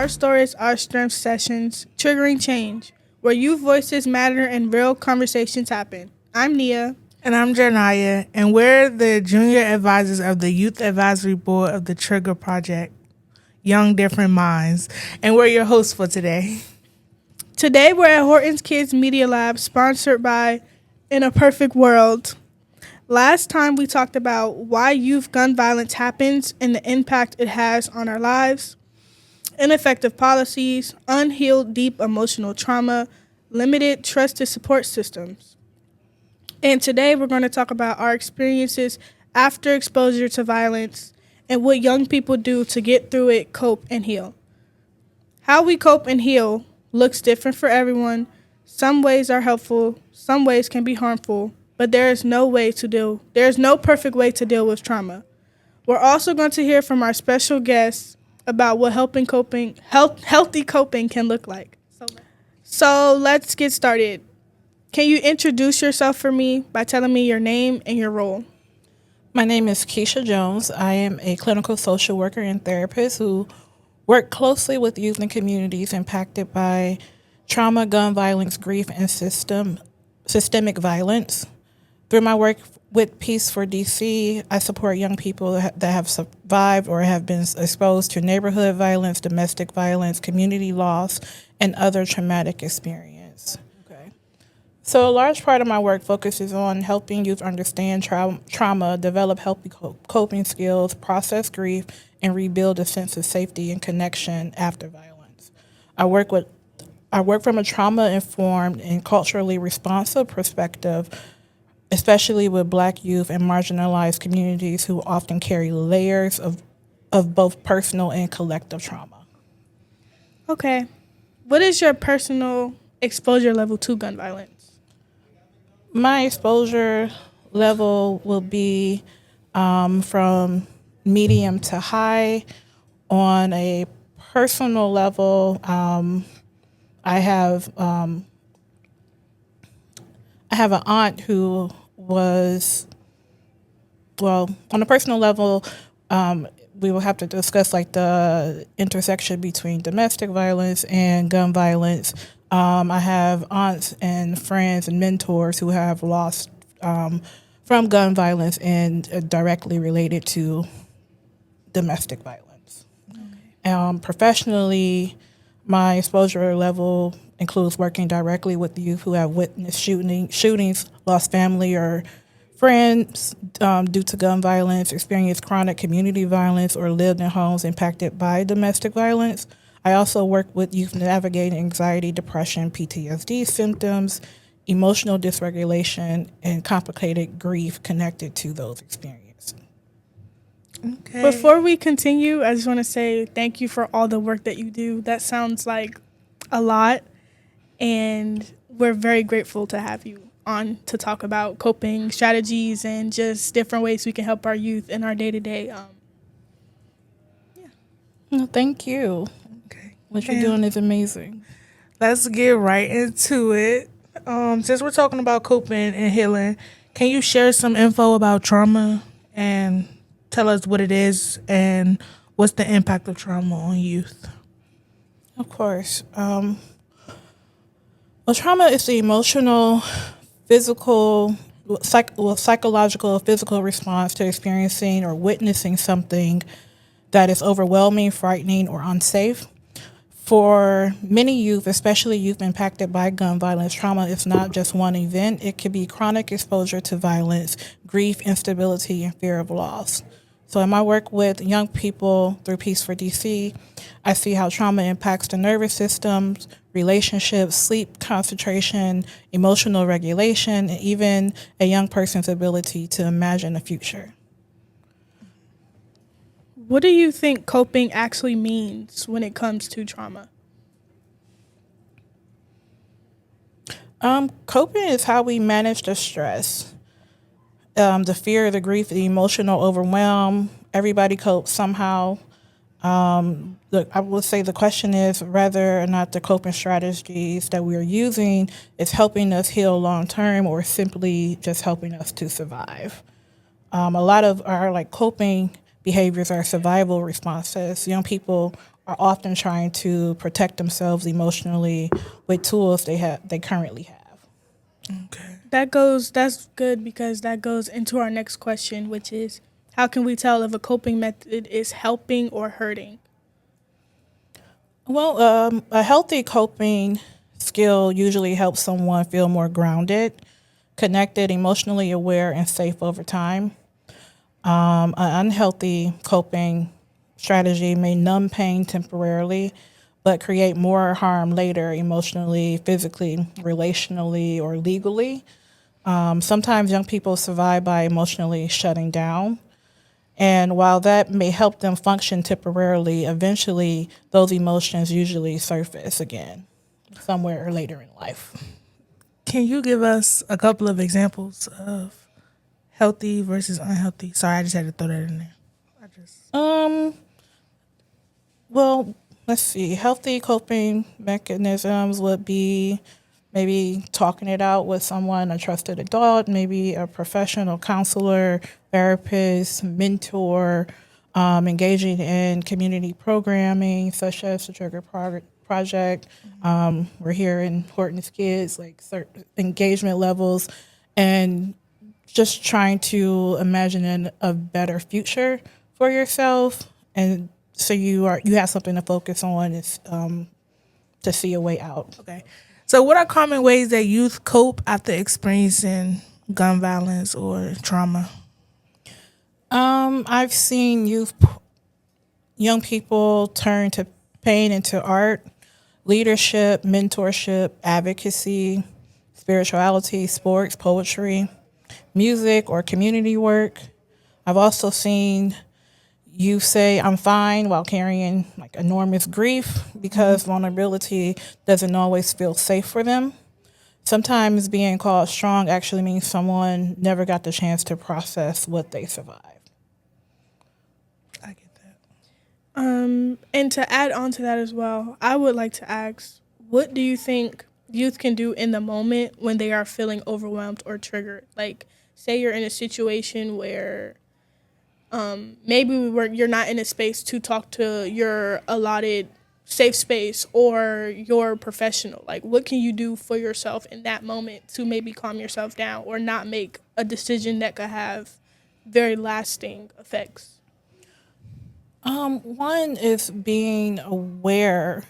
Our Stories, Our Strength Sessions, Triggering Change, where youth voices matter and real conversations happen. I'm Nia. And I'm Jerniah, and we're the junior advisors of the Youth Advisory Board of the T.R.I.G.E.R Project, Young Different Minds, and we're your hosts for today. Today we're at Horton's Kids Media Lab, sponsored by In a Perfect World. Last time we talked about why youth gun violence happens and the impact it has on our lives, ineffective policies, unhealed deep emotional trauma, limited trusted support systems. And today we're going to talk about our experiences after exposure to violence and what young people do to get through it, cope, and heal. How we cope and heal looks different for everyone. Some ways are helpful, some ways can be harmful, but there is no perfect way to deal with trauma. We're also going to hear from our special guests about what healthy coping can look like. So let's get started. Can you introduce yourself for me by telling me your name and your role? My name is Keisha Jones. I am a clinical social worker and therapist who work closely with youth and communities impacted by trauma, gun violence, grief, and systemic violence. Through my work with Peace for DC, I support young people that have survived or have been exposed to neighborhood violence, domestic violence, community loss, and other traumatic experience. Okay. So a large part of my work focuses on helping youth understand trauma, develop healthy coping skills, process grief, and rebuild a sense of safety and connection after violence. I work from a trauma-informed and culturally responsive perspective, especially with Black youth and marginalized communities who often carry layers of both personal and collective trauma. Okay. What is your personal exposure level to gun violence? My exposure level will be from medium to high. On a personal level, I have an aunt who was, on a personal level, we will have to discuss like the intersection between domestic violence and gun violence. I have aunts and friends and mentors who have lost from gun violence and directly related to domestic violence. Okay. Professionally, my exposure level includes working directly with youth who have witnessed shootings, lost family or friends due to gun violence, experienced chronic community violence, or lived in homes impacted by domestic violence. I also work with youth navigating anxiety, depression, PTSD symptoms, emotional dysregulation, and complicated grief connected to those experiences. Okay. Before we continue, I just want to say thank you for all the work that you do. That sounds like a lot, and we're very grateful to have you on to talk about coping strategies and just different ways we can help our youth in our day-to-day. No, thank you. Okay. What you're doing is amazing. Let's get right into it. Since we're talking about coping and healing, can you share some info about trauma and tell us what it is and what's the impact of trauma on youth? Of course. Trauma is the emotional, physical, psychological, physical response to experiencing or witnessing something that is overwhelming, frightening, or unsafe. For many youth, especially youth impacted by gun violence, trauma is not just one event. It could be chronic exposure to violence, grief, instability, and fear of loss. So in my work with young people through Peace for DC, I see how trauma impacts the nervous system, relationships, sleep, concentration, emotional regulation, and even a young person's ability to imagine a future. What do you think coping actually means when it comes to trauma? Coping is how we manage the stress, the fear, the grief, the emotional overwhelm. Everybody copes somehow. I would say the question is whether or not the coping strategies that we are using is helping us heal long term or simply just helping us to survive. A lot of our coping behaviors are survival responses. Young people are often trying to protect themselves emotionally with tools they currently have. Okay. That's good because that goes into our next question, which is how can we tell if a coping method is helping or hurting? Well, a healthy coping skill usually helps someone feel more grounded, connected, emotionally aware, and safe over time. An unhealthy coping strategy may numb pain temporarily, but create more harm later, emotionally, physically, relationally, or legally. Sometimes young people survive by emotionally shutting down. And while that may help them function temporarily, eventually those emotions usually surface again somewhere later in life. Can you give us a couple of examples of healthy versus unhealthy? Sorry, I just had to throw that in there. I just Um, well, let's see. Healthy coping mechanisms would be maybe talking it out with someone, a trusted adult, maybe a professional counselor, therapist, mentor, engaging in community programming such as the Project. We're here in Horton's Kids, like certain engagement levels, and just trying to imagine a better future for yourself, and so you have something to focus on is to see a way out. okay. So, what are common ways that youth cope after experiencing gun violence or trauma? I've seen young people turn to pain into art, leadership, mentorship, advocacy, spirituality, sports, poetry, music, or community work. I've also seen you say I'm fine while carrying like enormous grief because vulnerability doesn't always feel safe for them. Sometimes being called strong actually means someone never got the chance to process what they survived. I get that. And to add on to that as well, I would like to ask, what do you think youth can do in the moment when they are feeling overwhelmed or triggered? Like, say you're in a situation where you're not in a space to talk to your allotted safe space or your professional. Like, what can you do for yourself in that moment to maybe calm yourself down or not make a decision that could have very lasting effects? One is being aware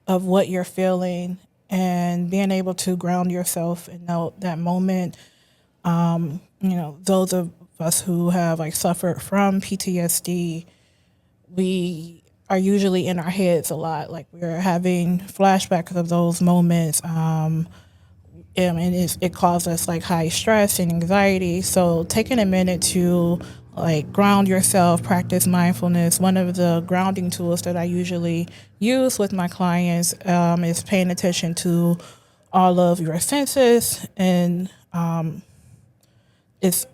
of what you're feeling and being able to ground yourself in that moment. Those of us who have like suffered from PTSD, we are usually in our heads a lot. Like we're having flashbacks of those moments. And it causes us like high stress and anxiety. So taking a minute to like ground yourself, practice mindfulness. One of the grounding tools that I usually use with my clients is paying attention to all of your senses, and it's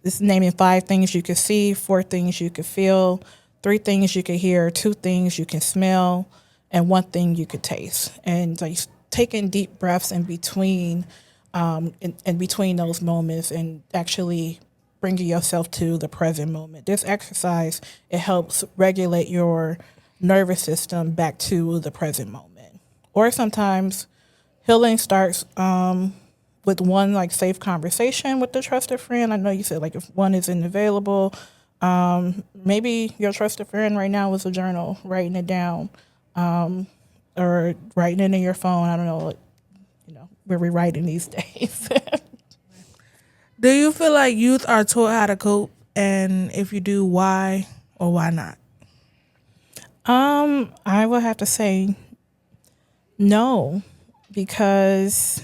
it's naming 5 things you could see, 4 things you could feel, 3 things you could hear, 2 things you can smell, and 1 thing you could taste. And like taking deep breaths in between those moments, and actually bringing yourself to the present moment. This exercise, it helps regulate your nervous system back to the present moment. Or sometimes healing starts with one like safe conversation with the trusted friend. I know you said like if one isn't available, maybe your trusted friend right now is a journal, writing it down, or writing it in your phone. I don't know, we're rewriting these days. Do you feel like youth are taught how to cope? And if you do, why or why not? I will have to say no, because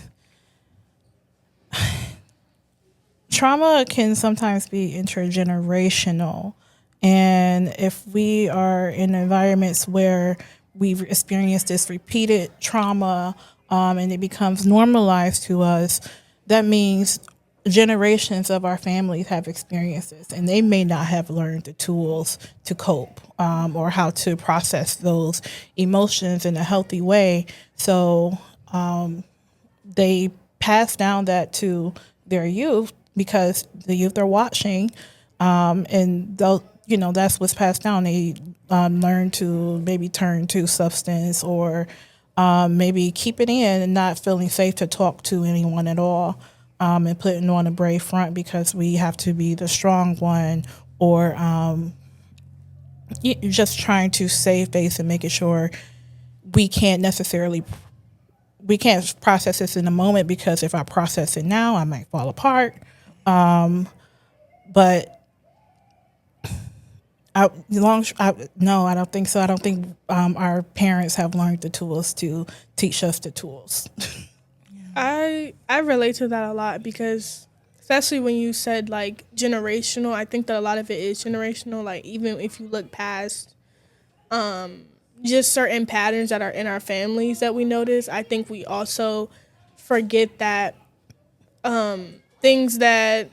trauma can sometimes be intergenerational. And if we are in environments where we've experienced this repeated trauma, and it becomes normalized to us, that means generations of our families have experienced this, and they may not have learned the tools to cope, or how to process those emotions in a healthy way. So they pass down that to their youth because the youth are watching, and they'll that's what's passed down. They learn to maybe turn to substance, or maybe keep it in and not feeling safe to talk to anyone at all, and putting on a brave front because we have to be the strong one, or just trying to save face and making sure we can't necessarily we can't process this in the moment, because if I process it now, I might fall apart. But no, I don't think so. I don't think our parents have learned the tools to teach us the tools. I relate to that a lot because especially when you said like generational, I think that a lot of it is generational. Like even if you look past just certain patterns that are in our families that we notice, I think we also forget that things that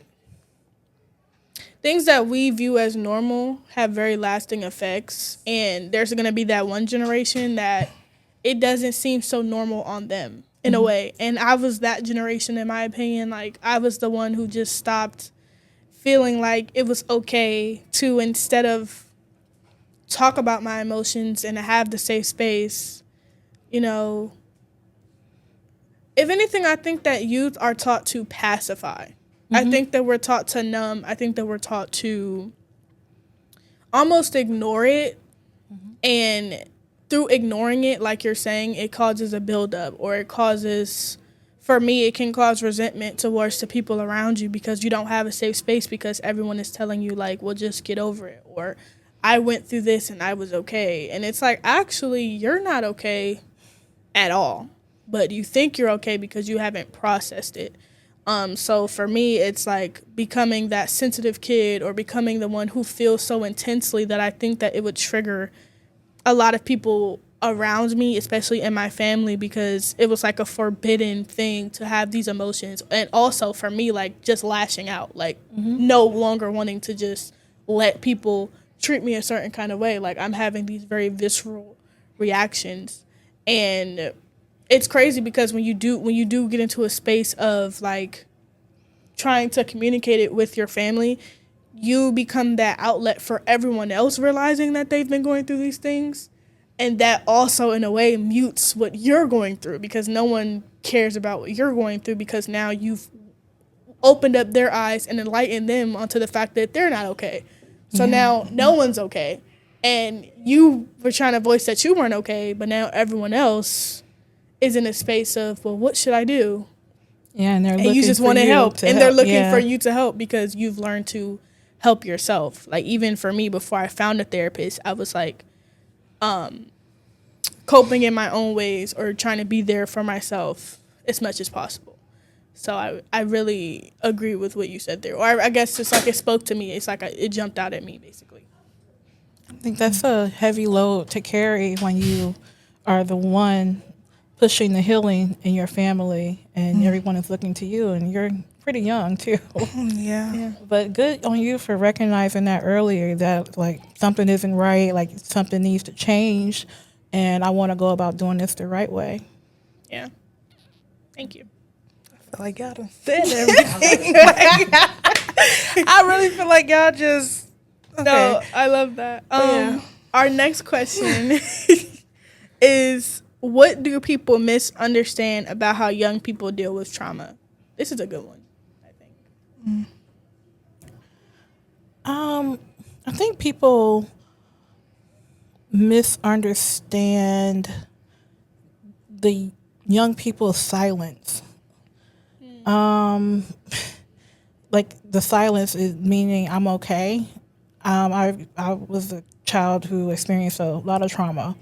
things that we view as normal have very lasting effects, and there's going to be that one generation that it doesn't seem so normal on them in a way. And I was that generation, in my opinion. Like I was the one who just stopped feeling like it was okay to, instead of talk about my emotions and to have the safe space, you know, if anything, I think that youth are taught to pacify. I think that we're taught to numb. I think that we're taught to almost ignore it. And through ignoring it, like you're saying, it causes a buildup, or it causes, for me, it can cause resentment towards the people around you because you don't have a safe space, because everyone is telling you like, well, just get over it. Or I went through this and I was okay. And it's like, actually, you're not okay at all. But you think you're okay because you haven't processed it. So for me, it's like becoming that sensitive kid, or becoming the one who feels so intensely that I think that it would trigger a lot of people around me, especially in my family, because it was like a forbidden thing to have these emotions. And also for me, like just lashing out, like no longer wanting to just let people treat me a certain kind of way. Like I'm having these very visceral reactions. And it's crazy because when you do get into a space of like trying to communicate it with your family, you become that outlet for everyone else realizing that they've been going through these things. And that also in a way mutes what you're going through, because no one cares about what you're going through, because now you've opened up their eyes and enlightened them onto the fact that they're not okay. So now no one's okay. And you were trying to voice that you weren't okay, but now everyone else is in a space of, well, what should I do? Yeah, and they're And looking you just for want to you help. to And they're help. looking Yeah. for you to help because you've learned to help yourself. Like even for me, before I found a therapist, I was like coping in my own ways, or trying to be there for myself as much as possible. So I really agree with what you said there. Or I guess it's like it spoke to me. It's like it jumped out at me, basically. I think that's a heavy load to carry when you are the one pushing the healing in your family, and everyone is looking to you, and you're pretty young too. Yeah. But good on you for recognizing that earlier, that like something isn't right, like something needs to change, and I want to go about doing this the right way. Yeah. Thank you. I feel like y'all done said everything. I really feel like y'all just okay. No, I love that. Yeah. Our next question is, what do people misunderstand about how young people deal with trauma? This is a good one, I think. I think people misunderstand the young people's silence. Like the silence is meaning I'm okay. I was a child who experienced a lot of trauma,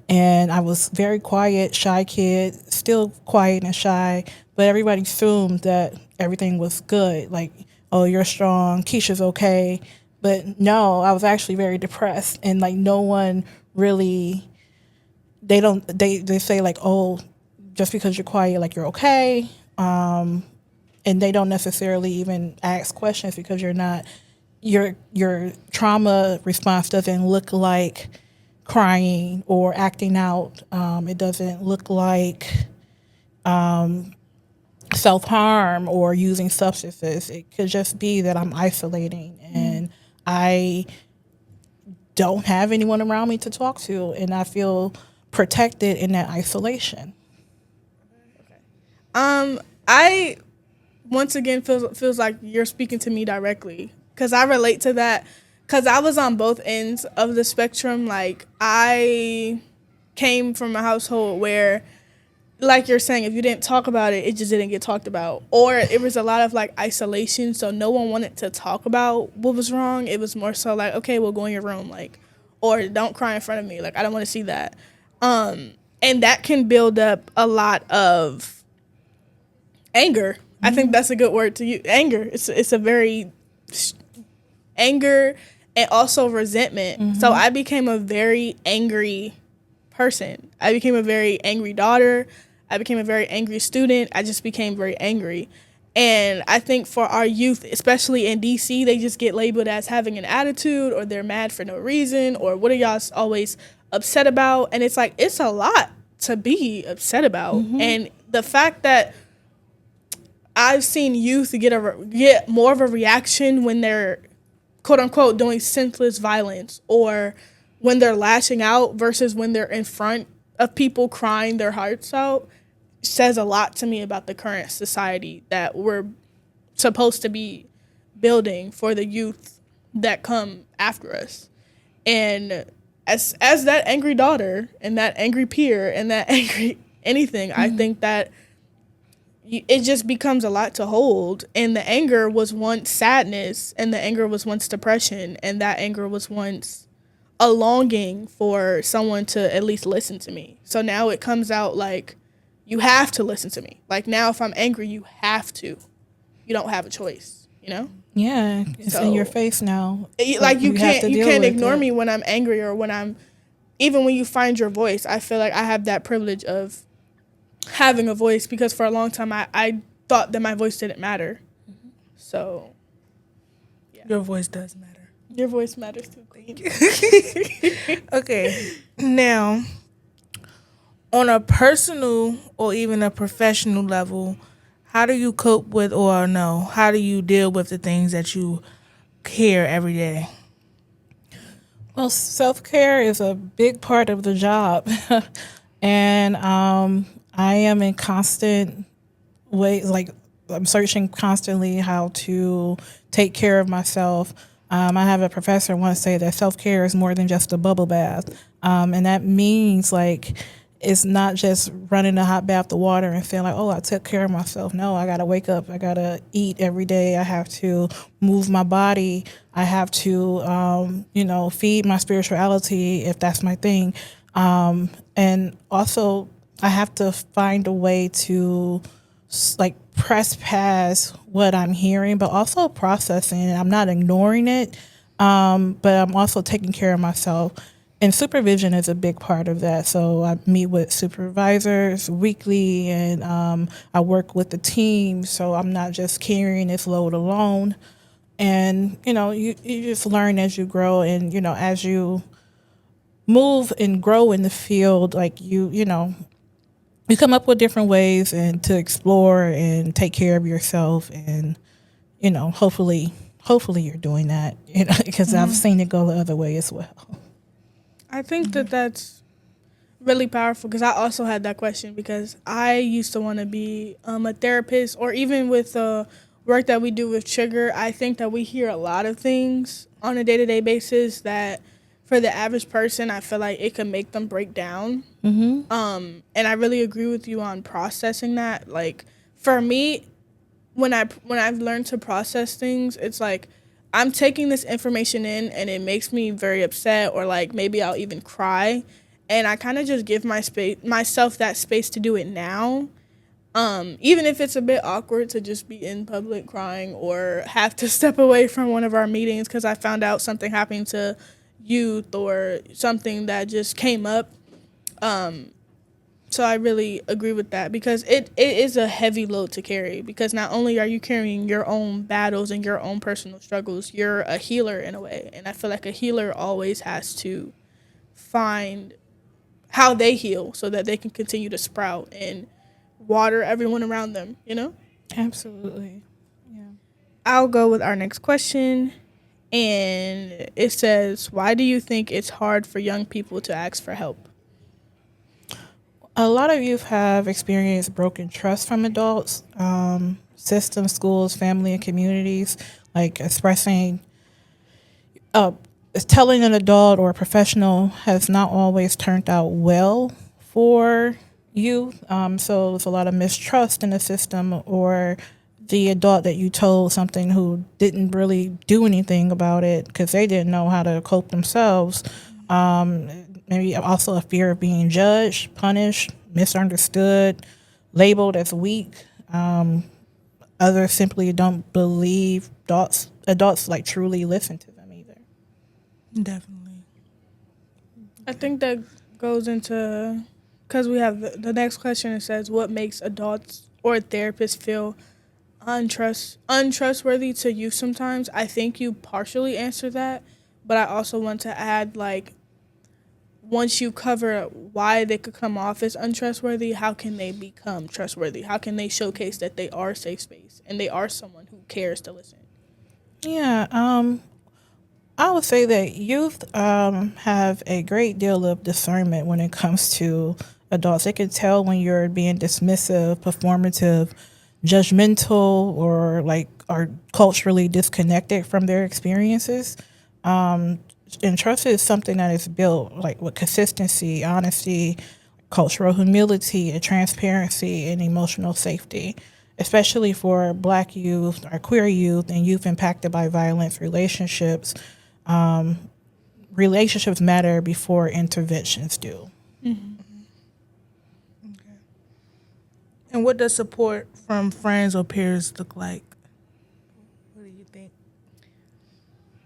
and I was very quiet, shy kid, still quiet and shy, but everybody assumed that everything was good. Like, oh, you're strong, Keisha's okay. But no, I was actually very depressed, and like no one really, they say like, oh, just because you're quiet, like you're okay. And they don't necessarily even ask questions, because you're not, your trauma response doesn't look like crying or acting out. It doesn't look like self-harm or using substances. It could just be that I'm isolating, and I don't have anyone around me to talk to, and I feel protected in that isolation. I once again feels like you're speaking to me directly because I relate to that because I was on both ends of the spectrum. Like I came from a household where, like you're saying, if you didn't talk about it, it just didn't get talked about, or it was a lot of like isolation, so no one wanted to talk about what was wrong. It was more so like, okay, we'll go in your room, like, or don't cry in front of me, like I don't want to see that. And that can build up a lot of anger. I think that's a good word to use. Anger. It's a very anger and also resentment. So I became a very angry person. I became a very angry daughter. I became a very angry student. I just became very angry. And I think for our youth, especially in DC, they just get labeled as having an attitude or they're mad for no reason or what are y'all always upset about? And it's like, it's a lot to be upset about. And the fact that I've seen youth get more of a reaction when they're quote unquote doing senseless violence or when they're lashing out versus when they're in front of people crying their hearts out says a lot to me about the current society that we're supposed to be building for the youth that come after us. And as that angry daughter and that angry peer and that angry anything, I think that it just becomes a lot to hold. And the anger was once sadness, and the anger was once depression, and that anger was once a longing for someone to at least listen to me. So now it comes out like, you have to listen to me. Like now, if I'm angry, you have to. You don't have a choice, you know? Yeah, it's in your face now. Like you can't ignore it. me when I'm angry or even when you find your voice. I feel like I have that privilege of having a voice because for a long time I thought that my voice didn't matter. So yeah. Your voice does matter. Your voice matters too. Thank you. Okay. Now, on a personal or even a professional level, how do you cope with how do you deal with the things that you hear every day? Well, self-care is a big part of the job. And I am in constant way, like I'm searching constantly how to take care of myself. I have a professor once say that self-care is more than just a bubble bath. And that means like it's not just running a hot bath of water and saying like, oh, I took care of myself. No, I got to wake up. I got to eat every day. I have to move my body. I have to, feed my spirituality if that's my thing. And also I have to find a way to like press past what I'm hearing, but also processing it. I'm not ignoring it, but I'm also taking care of myself. And supervision is a big part of that. So I meet with supervisors weekly, and I work with the team. So I'm not just carrying this load alone. And, you just learn as you grow, and, as you move and grow in the field, like you come up with different ways and to explore and take care of yourself. And, hopefully you're doing that, because I've seen it go the other way as well. I think that that's really powerful because I also had that question because I used to want to be a therapist, or even with the work that we do with T.R.I.G.E.R, I think that we hear a lot of things on a day-to-day basis that for the average person, I feel like it can make them break down. And I really agree with you on processing that. Like for me, when I've learned to process things, it's like I'm taking this information in and it makes me very upset, or like maybe I'll even cry, and I kind of just give myself that space to do it now. Even if it's a bit awkward to just be in public crying or have to step away from one of our meetings because I found out something happening to youth or something that just came up. So I really agree with that because it is a heavy load to carry, because not only are you carrying your own battles and your own personal struggles, you're a healer in a way. And I feel like a healer always has to find how they heal so that they can continue to sprout and water everyone around them. Absolutely. I'll go with our next question. And it says, why do you think it's hard for young people to ask for help? A lot of youth have experienced broken trust from adults, systems, schools, family, and communities. Like expressing, uh, telling an adult or a professional has not always turned out well for youth. So there's a lot of mistrust in the system, or the adult that you told something who didn't really do anything about it because they didn't know how to cope themselves. Um, Maybe also a fear of being judged, punished, misunderstood, labeled as weak. Others simply don't believe adults like truly listen to them either. Definitely. I think that goes into, because we have the next question. It says, what makes adults or therapists feel untrustworthy to you sometimes? I think you partially answer that, but I also want to add, like, once you cover why they could come off as untrustworthy, how can they become trustworthy? How can they showcase that they are safe space and they are someone who cares to listen? Yeah, I would say that youth have a great deal of discernment when it comes to adults. They can tell when you're being dismissive, performative, judgmental, or like are culturally disconnected from their experiences. And trust is something that is built like with consistency, honesty, cultural humility, and transparency, and emotional safety, especially for Black youth or queer youth and youth impacted by violence relationships. Relationships matter before interventions do. And what does support from friends or peers look like? What do you think?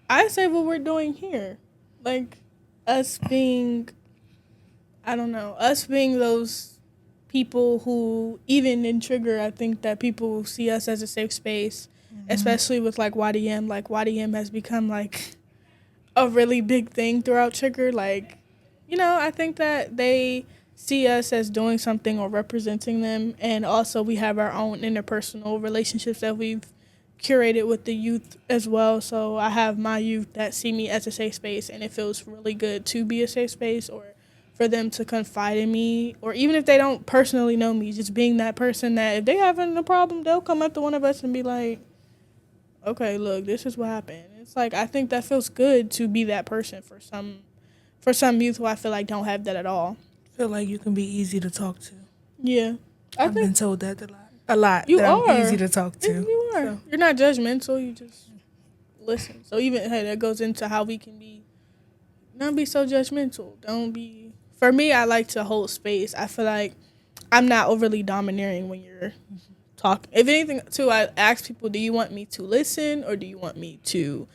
I say what we're doing here. Like, us being, I don't know, us being those people who, even in Trigger, I think that people see us as a safe space, especially with like YDM. Like, YDM has become like a really big thing throughout Trigger. Like, I think that they see us as doing something or representing them. And also, we have our own interpersonal relationships that we've curated with the youth as well. So I have my youth that see me as a safe space, and it feels really good to be a safe space, or for them to confide in me, or even if they don't personally know me, just being that person that if they having a problem, they'll come up to one of us and be like, okay, look, this is what happened. It's like, I think that feels good to be that person for some youth who I feel like don't have that at all. Feel like you can be easy to talk to. Yeah. I've been told that a lot You that I'm are easy to talk to. You are. So. You're not judgmental. You just listen. So even that goes into how we can be, not be so judgmental. Don't be. For me, I like to hold space. I feel like I'm not overly domineering when you're talking. If anything, too, I ask people, do you want me to listen or do you want me to,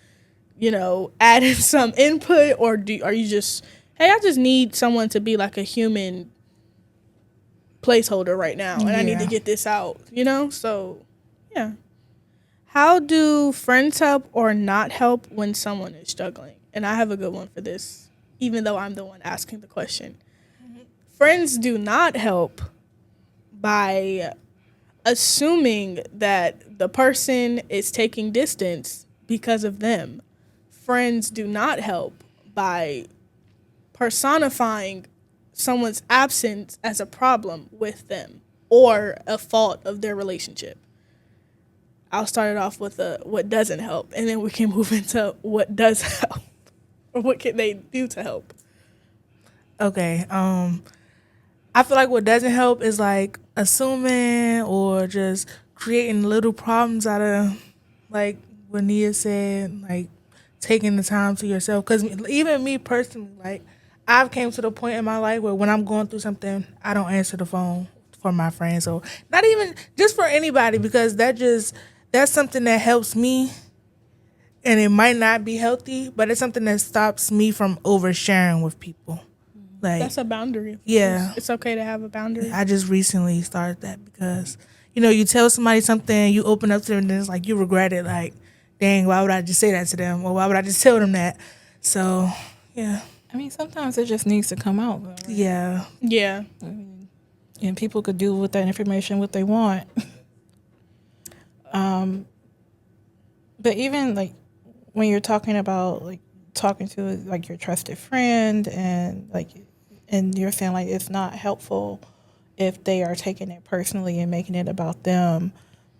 add in some input, or are you just, hey, I just need someone to be like a human placeholder right now, and I need to get this out, So, yeah. How do friends help or not help when someone is struggling? And I have a good one for this, even though I'm the one asking the question. Friends do not help by assuming that the person is taking distance because of them. Friends do not help by personifying someone's absence as a problem with them or a fault of their relationship. I'll start it off with what doesn't help, and then we can move into what does help, or what can they do to help. Okay. I feel like what doesn't help is like assuming or just creating little problems out of, like what Nia said, like taking the time to yourself. Because even me personally, like I've came to the point in my life where when I'm going through something, I don't answer the phone for my friends, or not even just for anybody, because that's something that helps me, and it might not be healthy, but it's something that stops me from oversharing with people. Like, That's a boundary. Yeah. It's okay to have a boundary. I just recently started that because, you tell somebody something, you open up to them, and it's like you regret it. Like, dang, why would I just say that to them? Or why would I just tell them that? So, yeah. I mean, sometimes it just needs to come out. Though, right? Yeah. Yeah. And people could do with that information what they want. But even like when you're talking about like talking to like your trusted friend and you're saying like it's not helpful if they are taking it personally and making it about them.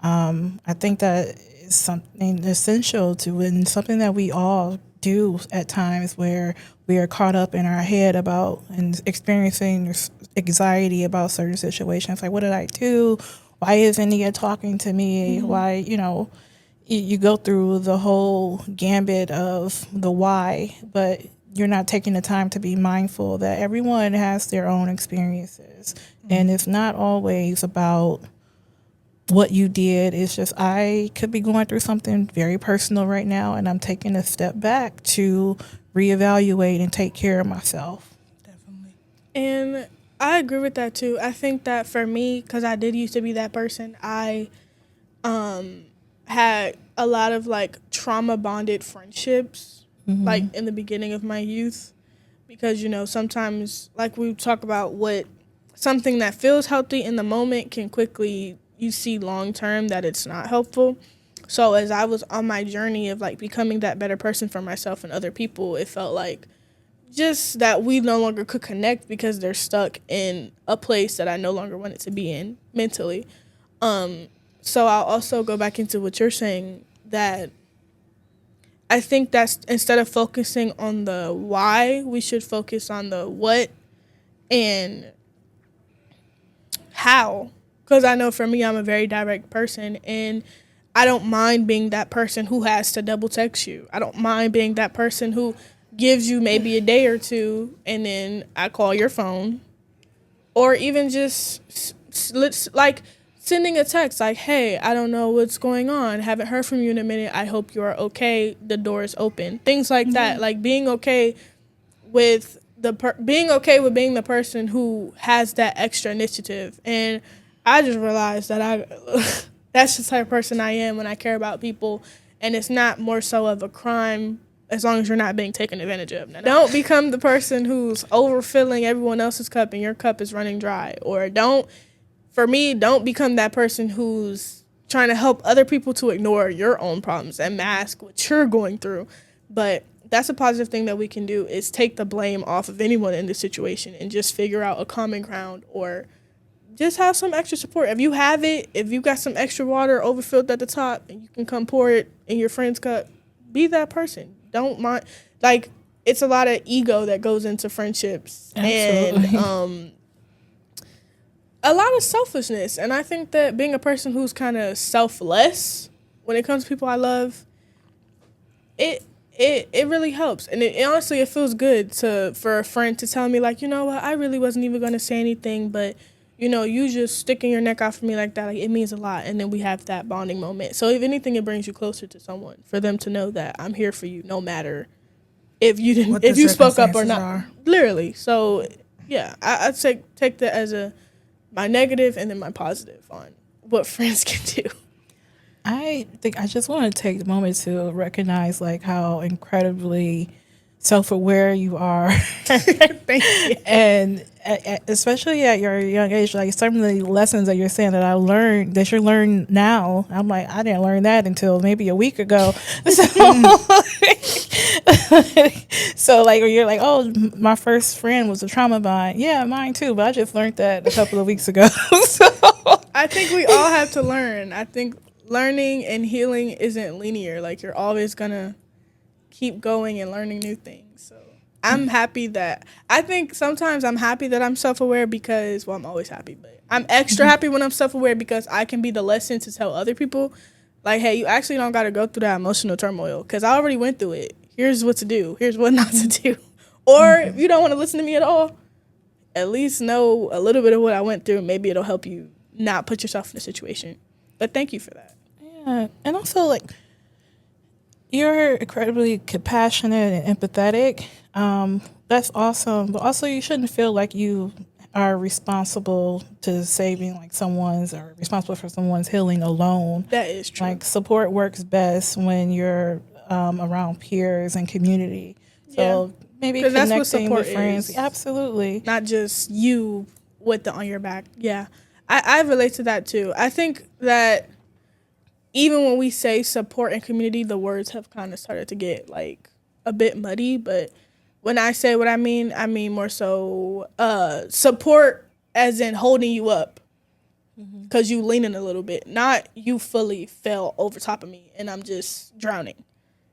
I think that is something essential to, and something that we all do at times where we are caught up in our head about and experiencing anxiety about certain situations. Like, what did I do? Why isn't Nia talking to me? Why, you go through the whole gambit of the why, but you're not taking the time to be mindful that everyone has their own experiences. And it's not always about what you did. It's just, I could be going through something very personal right now, and I'm taking a step back to reevaluate and take care of myself. Definitely. And I agree with that too. I think that for me, because I did used to be that person, I had a lot of like trauma bonded friendships, like in the beginning of my youth, because sometimes like we talk about what something that feels healthy in the moment can quickly you see long term that it's not helpful. So as I was on my journey of like becoming that better person for myself and other people, it felt like just that we no longer could connect because they're stuck in a place that I no longer wanted to be in mentally. So I'll also go back into what you're saying, that I think that's, instead of focusing on the why, we should focus on the what and how. Because I know for me, I'm a very direct person, and I don't mind being that person who has to double text you. I don't mind being that person who gives you maybe a day or two and then I call your phone. Or even just like sending a text like, hey, I don't know what's going on. Haven't heard from you in a minute. I hope you are okay. The door is open. Things like that. Like being okay with being okay with being the person who has that extra initiative. And I just realized that that's just the type of person I am when I care about people, and it's not more so of a crime as long as you're not being taken advantage of. Now, don't become the person who's overfilling everyone else's cup and your cup is running dry. Or don't become that person who's trying to help other people to ignore your own problems and mask what you're going through. But that's a positive thing that we can do, is take the blame off of anyone in this situation and just figure out a common ground, or just have some extra support. If you have it, if you got some extra water overfilled at the top and you can come pour it in your friend's cup, be that person. Don't mind. Like, it's a lot of ego that goes into friendships. Absolutely. And a lot of selfishness. And I think that being a person who's kind of selfless when it comes to people I love, it really helps. And honestly, it feels good for a friend to tell me, like, you know what, I really wasn't even going to say anything, but you just sticking your neck out for me like that, like, it means a lot. And then we have that bonding moment. So if anything, it brings you closer to someone, for them to know that I'm here for you no matter if you spoke up or not. Literally. So yeah, I'd say take that as my negative and then my positive on what friends can do. I think I just want to take the moment to recognize like how incredibly self-aware you are. Thank you. And especially at your young age, like some of the lessons that you're saying that I learned, that you learn now, I'm like, I didn't learn that until maybe a week ago. So like, you're like, oh, my first friend was a trauma bond. Yeah, mine too, but I just learned that a couple of weeks ago. So I think we all have to learn. I think learning and healing isn't linear. Like, you're always gonna keep going and learning new things. So I'm happy that, I think sometimes I'm happy that I'm self-aware because, well, I'm always happy, but I'm extra happy when I'm self-aware because I can be the lesson to tell other people, like, hey, you actually don't got to go through that emotional turmoil because I already went through it. Here's what to do. Here's what not to do. Or if you don't want to listen to me at all, at least know a little bit of what I went through. Maybe it'll help you not put yourself in a situation. But thank you for that. yeah, and also like, you're incredibly compassionate and empathetic. That's awesome. But also, you shouldn't feel like you are responsible to saving like someone's, or responsible for someone's healing alone. That is true. Like, support works best when you're around peers and community. So maybe 'Cause that's what connecting with support friends. is. Absolutely. Not just you with the on your back. Yeah. I relate to that too. I think that even when we say support and community, the words have kind of started to get like a bit muddy. But when I say what I mean more so support as in holding you up because you leaning a little bit, not you fully fell over top of me and I'm just drowning.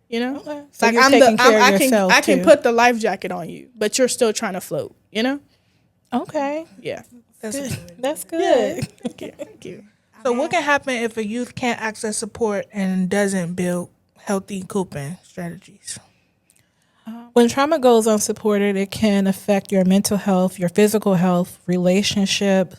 You know, Okay. So like you're taking care of yourself I can too. put the life jacket on you, but you're still trying to float. You know? Okay. Yeah. That's a Good. good way to That's put it. good. Thank you. Thank you. So, what can happen if a youth can't access support and doesn't build healthy coping strategies? When trauma goes unsupported, it can affect your mental health, your physical health, relationship,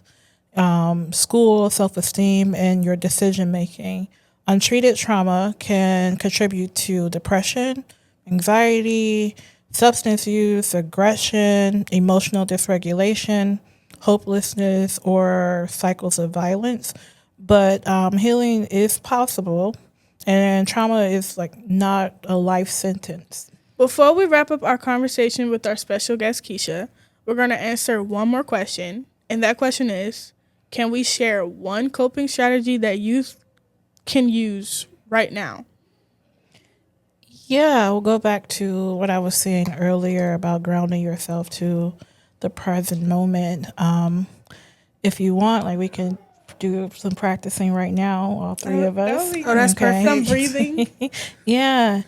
school, self esteem, and your decision making. Untreated trauma can contribute to depression, anxiety, substance use, aggression, emotional dysregulation, hopelessness, or cycles of violence. But healing is possible, and trauma is like not a life sentence. Before we wrap up our conversation with our special guest Keisha, we're going to answer one more question, and that question is: can we share one coping strategy that youth can use right now? Yeah, we'll go back to what I was saying earlier about grounding yourself to the present moment. If you want, like we can do some practicing right now, all three of That would us. be Oh, that's Okay. some perfect. breathing. Yeah.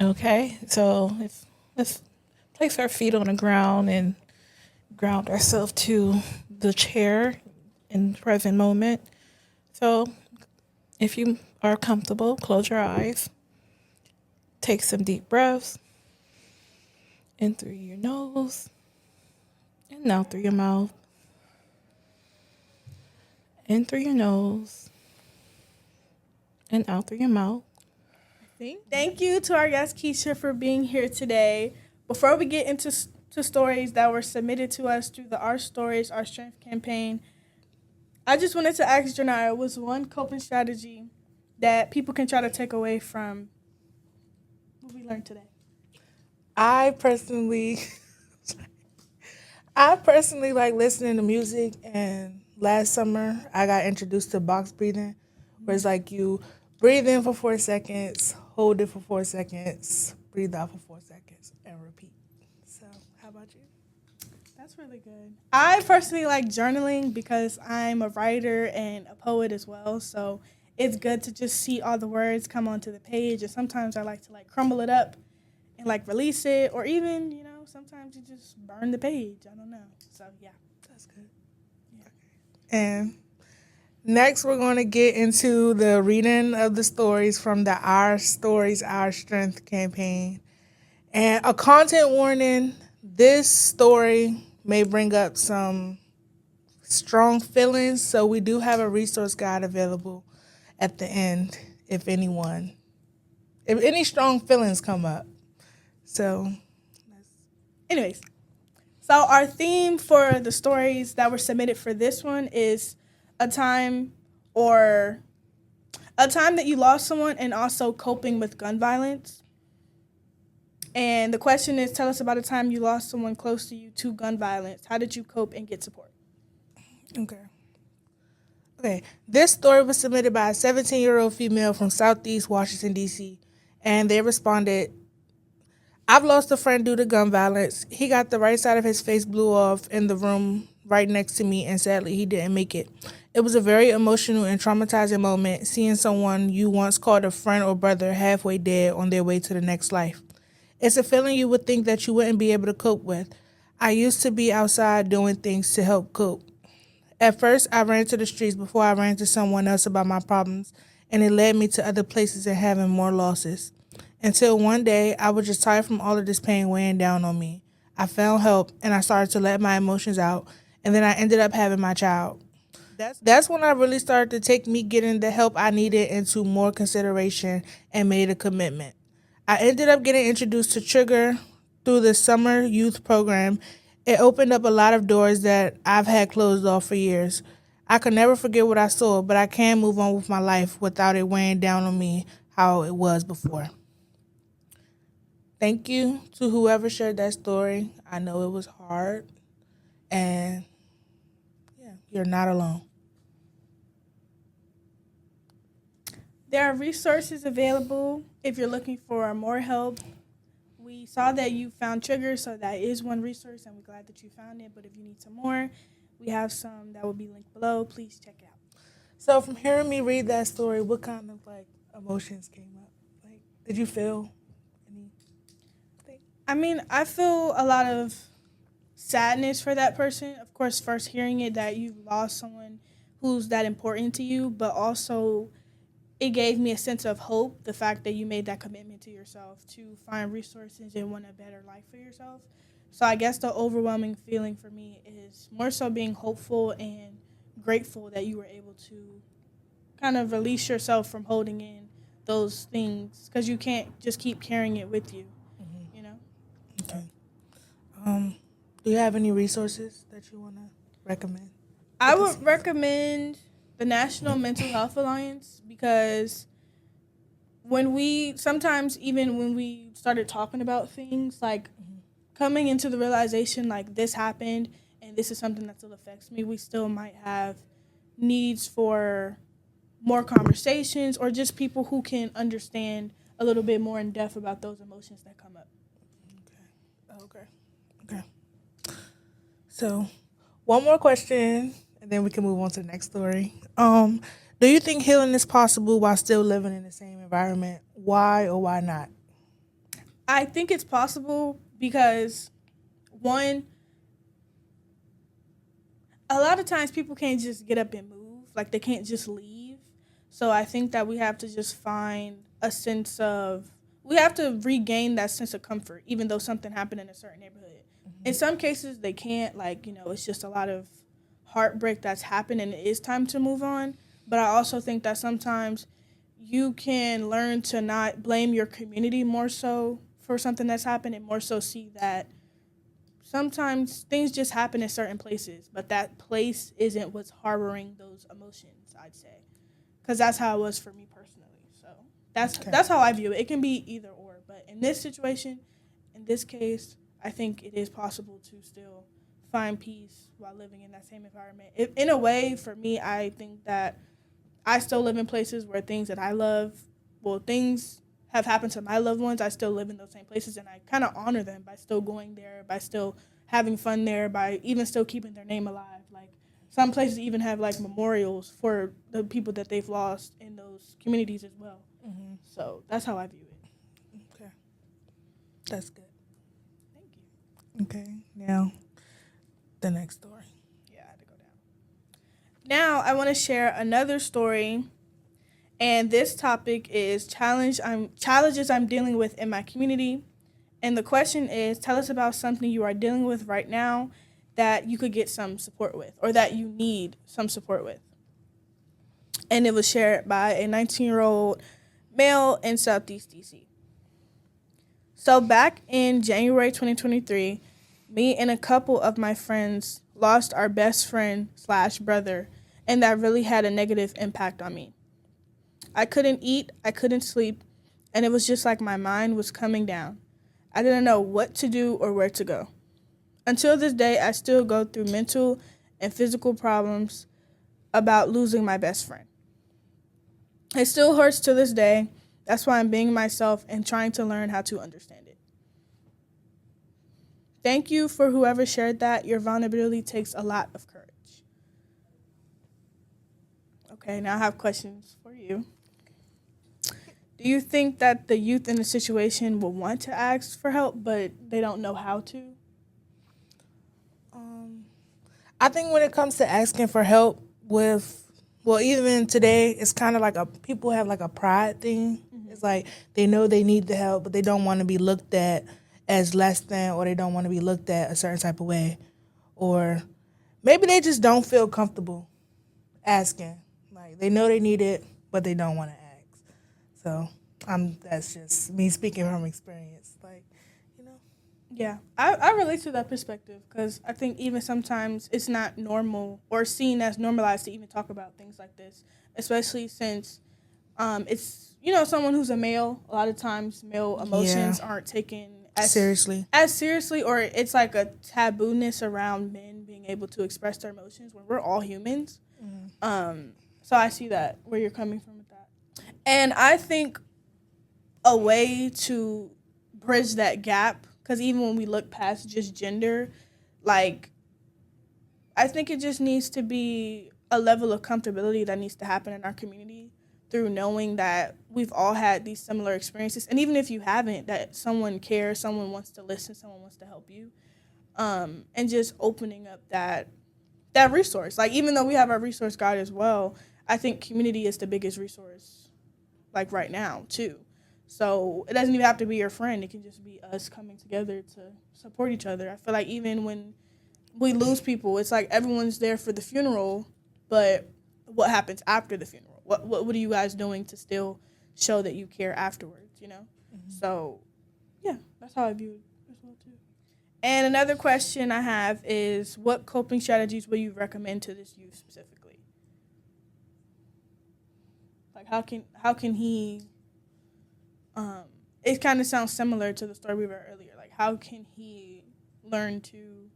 Okay. So let's place our feet on the ground and ground ourselves to the chair in the present moment. So if you are comfortable, close your eyes. Take some deep breaths in through your nose and out through your mouth. In through your nose and out through your mouth. Thank you to our guest Keisha for being here today. Before we get into to stories that were submitted to us through the Our Stories, Our Strength campaign, I just wanted to ask Jerniah, was one coping strategy that people can try to take away from what we learned today? I personally, I personally like listening to music. And last summer, I got introduced to box breathing, where it's like you breathe in for 4 seconds, hold it for 4 seconds, breathe out for 4 seconds, and repeat. So, how about you? That's really good. I personally like journaling because I'm a writer and a poet as well. So it's good to just see all the words come onto the page. And sometimes I like to like crumble it up and like release it, or even sometimes you just burn the page. I don't know. So yeah. That's good. And next, we're going to get into the reading of the stories from the Our Stories, Our Strength campaign. And a content warning, this story may bring up some strong feelings, so we do have a resource guide available at the end if any strong feelings come up. So, Anyways, so our theme for the stories that were submitted for this one is a time or a time that you lost someone and also coping with gun violence. And the question is, tell us about a time you lost someone close to you to gun violence. How did you cope and get support? okay. This story was submitted by a 17-year-old female from Southeast Washington, D.C., and they responded, I've lost a friend due to gun violence. He got the right side of his face blew off in the room right next to me, and sadly, he didn't make it. It was a very emotional and traumatizing moment seeing someone you once called a friend or brother halfway dead on their way to the next life. It's a feeling you would think that you wouldn't be able to cope with. I used to be outside doing things to help cope. At first, I ran to the streets before I ran to someone else about my problems, and it led me to other places and having more losses. Until one day, I was just tired from all of this pain weighing down on me. I found help, and I started to let my emotions out, and then I ended up having my child. That's when I really started to take me getting the help I needed into more consideration and made a commitment. I ended up getting introduced to Trigger through the summer youth program. It opened up a lot of doors that I've had closed off for years. I could never forget what I saw, but I can move on with my life without it weighing down on me how it was before. Thank you to whoever shared that story. I know it was hard, and yeah, you're not alone. There are resources available if you're looking for more help. We saw that you found triggers, so that is one resource, and we're glad that you found it. But if you need some more, we have some that will be linked below. Please check it out. So from hearing me read that story, what kind of like emotions came up? Like, did you feel anything? I mean, I feel a lot of sadness for that person. Of course, first hearing it that you've lost someone who's that important to you, but also it gave me a sense of hope, the fact that you made that commitment to yourself to find resources and want a better life for yourself. So I guess the overwhelming feeling for me is more so being hopeful and grateful that you were able to kind of release yourself from holding in those things because you can't just keep carrying it with you, you know? Okay. Do you have any resources that you want to recommend? I would recommend the National Mental Health Alliance because sometimes even when we started talking about things, like coming into the realization like this happened and this is something that still affects me, we still might have needs for more conversations or just people who can understand a little bit more in depth about those emotions that come up. Okay. So, one more question, and then we can move on to the next story. Do you think healing is possible while still living in the same environment? Why or why not? I think it's possible because, one, a lot of times people can't just get up and move. Like, they can't just leave. So I think that we have to just find we have to regain that sense of comfort, even though something happened in a certain neighborhood. In some cases, they can't, it's just a lot of heartbreak that's happened and it is time to move on. But I also think that sometimes you can learn to not blame your community more so for something that's happened and more so see that sometimes things just happen in certain places, but that place isn't what's harboring those emotions, I'd say. Because that's how it was for me personally. So that's how I view it. It can be either or. But in this situation, in this case, I think it is possible to still find peace while living in that same environment. In a way, for me, I think that I still live in places where things that I love, things have happened to my loved ones. I still live in those same places, and I kind of honor them by still going there, by still having fun there, by even still keeping their name alive. Like, some places even have, like, memorials for the people that they've lost in those communities as well. Mm-hmm. So that's how I view it. Okay. That's good. Thank you. Okay. Now, the next story. Yeah, I had to go down. Now, I want to share another story, and this topic is challenges I'm dealing with in my community. And the question is, tell us about something you are dealing with right now that you could get some support with or that you need some support with. And it was shared by a 19-year-old male in Southeast DC. So back in January 2023, me and a couple of my friends lost our best friend / brother, and that really had a negative impact on me. I couldn't eat, I couldn't sleep, and it was just like my mind was coming down. I didn't know what to do or where to go. Until this day, I still go through mental and physical problems about losing my best friend. It still hurts to this day. That's why I'm being myself and trying to learn how to understand it. Thank you for whoever shared that. Your vulnerability takes a lot of courage. Okay, now I have questions for you. Do you think that the youth in the situation will want to ask for help, but they don't know how to? I think when it comes to asking for help even today, it's kind of like people have like a pride thing. Mm-hmm. It's like they know they need the help, but they don't want to be looked at as less than, or they don't want to be looked at a certain type of way. Or maybe they just don't feel comfortable asking. Like, they know they need it, but they don't want to ask. So that's just me speaking from experience. Like, Yeah, I relate to that perspective because I think even sometimes it's not normal or seen as normalized to even talk about things like this, especially since it's, someone who's a male. A lot of times male emotions aren't taken as seriously, or it's like a tabooness around men being able to express their emotions when we're all humans. Mm-hmm. So I see that, where you're coming from with that. And I think a way to bridge that gap, because even when we look past just gender, like, I think it just needs to be a level of comfortability that needs to happen in our community through knowing that we've all had these similar experiences. And even if you haven't, that someone cares, someone wants to listen, someone wants to help you. And just opening up that resource. Like, even though we have our resource guide as well, I think community is the biggest resource, like, right now, too. So it doesn't even have to be your friend. It can just be us coming together to support each other. I feel like even when we lose people, it's like everyone's there for the funeral, but what happens after the funeral? What are you guys doing to still show that you care afterwards, you know? So, yeah, that's how I view it as well, too. And another question I have is, what coping strategies would you recommend to this youth specifically? Like, how can he? It kind of sounds similar to the story we read earlier. Like, how can he learn to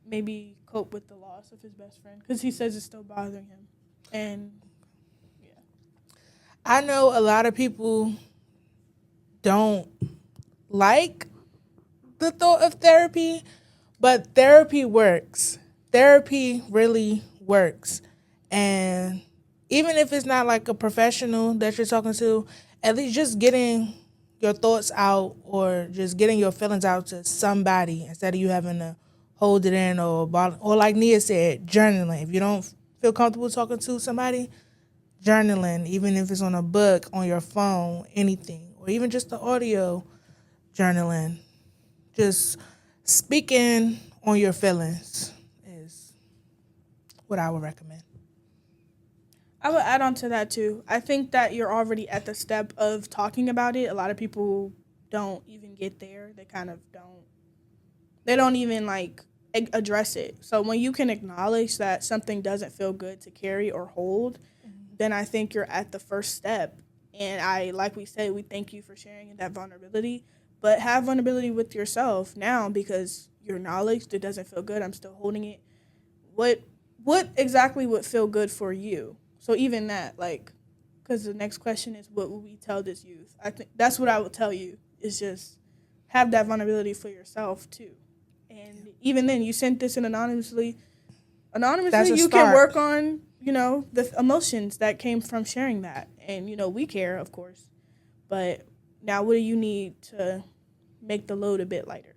maybe cope with the loss of his best friend? Because he says it's still bothering him, and yeah, I know a lot of people don't like the thought of therapy, but therapy works. Therapy really works. And even if it's not like a professional that you're talking to, at least just getting your thoughts out or just getting your feelings out to somebody instead of you having to hold it in or like Nia said, journaling. If you don't feel comfortable talking to somebody, journaling, even if it's on a book, on your phone, anything, or even just the audio journaling. Just speaking on your feelings is what I would recommend. I would add on to that too. I think that you're already at the step of talking about it. A lot of people don't even get there. They kind of don't. They don't even like address it. So when you can acknowledge that something doesn't feel good to carry or hold, then I think you're at the first step. And like we said, we thank you for sharing that vulnerability, but have vulnerability with yourself now, because your knowledge that doesn't feel good, I'm still holding it. What exactly would feel good for you? So even that, like, because the next question is, what would we tell this youth? I think that's what I would tell you, is just have that vulnerability for yourself too. And even then, you sent this in anonymously. That's a You can start. work on, the emotions that came from sharing that. And, we care, of course. But now what do you need to make the load a bit lighter?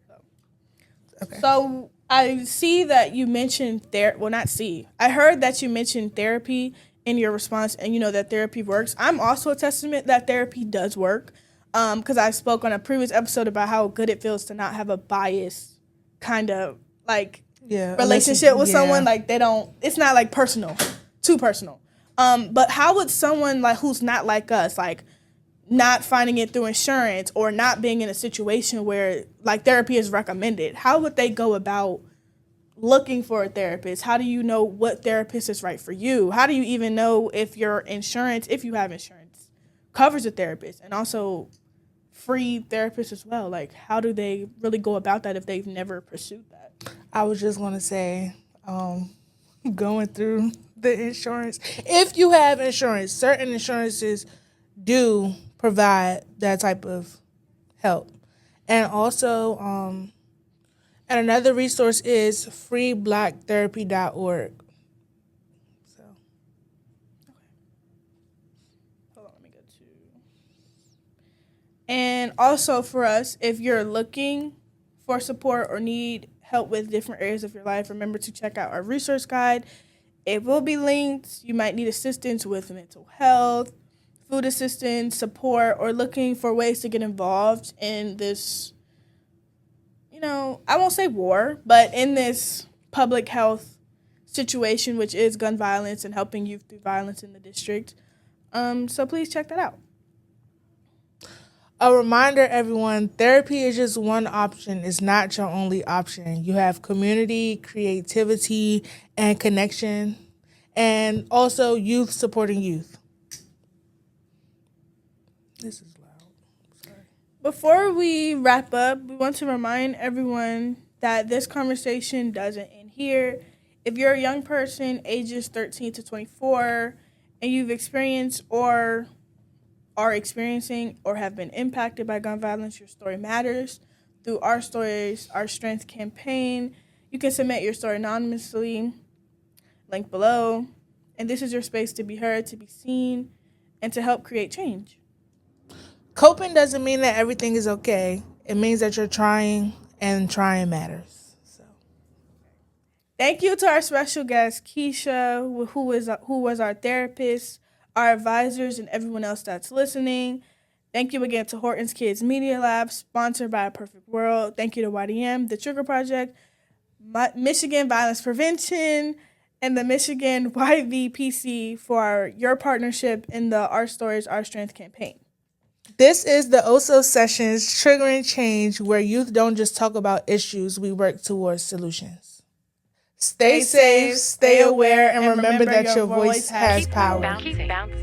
Okay. So I see that you mentioned I heard that you mentioned therapy in your response, and that therapy works. I'm also a testament that therapy does work, because I spoke on a previous episode about how good it feels to not have a bias kind of like relationship with someone. Like, it's not like personal, too personal. But how would someone like who's not like us, like not finding it through insurance or not being in a situation where like therapy is recommended, how would they go about looking for a therapist? How do you know what therapist is right for you? How do you even know if your insurance, if you have insurance, covers a therapist, and also free therapists as well? Like, how do they really go about that if they've never pursued that? I was just going to say, going through the insurance. If you have insurance, certain insurances do provide that type of help. And also, and another resource is freeblacktherapy.org. So, Hold on, let me go to. And also for us, if you're looking for support or need help with different areas of your life, remember to check out our resource guide. It will be linked. You might need assistance with mental health, food assistance, support, or looking for ways to get involved in this, I won't say war, but in this public health situation, which is gun violence and helping youth through violence in the district. So please check that out. a reminder, everyone, therapy is just one option. It's not your only option. You have community, creativity, and connection, and also youth supporting youth. This is loud. Sorry. Before we wrap up, we want to remind everyone that this conversation doesn't end here. If you're a young person, ages 13 to 24, and you've experienced or are experiencing or have been impacted by gun violence, your story matters. Through Our Stories, Our Strength campaign, you can submit your story anonymously, link below. And this is your space to be heard, to be seen, and to help create change. Coping doesn't mean that everything is okay. It means that you're trying, and trying matters. So, Thank you to our special guest, Keisha, who was our therapist, our advisors, and everyone else that's listening. Thank you again to Horton's Kids Media Lab, sponsored by A Perfect World. Thank you to YDM, the Trigger Project, Michigan Violence Prevention, and the Michigan YVPC for your partnership in the Our Stories, Our Strength campaign. this is the OSOS Sessions Triggering Change, where youth don't just talk about issues, we work towards solutions. Stay safe, stay aware, and remember that your voice has power. Keep bouncing.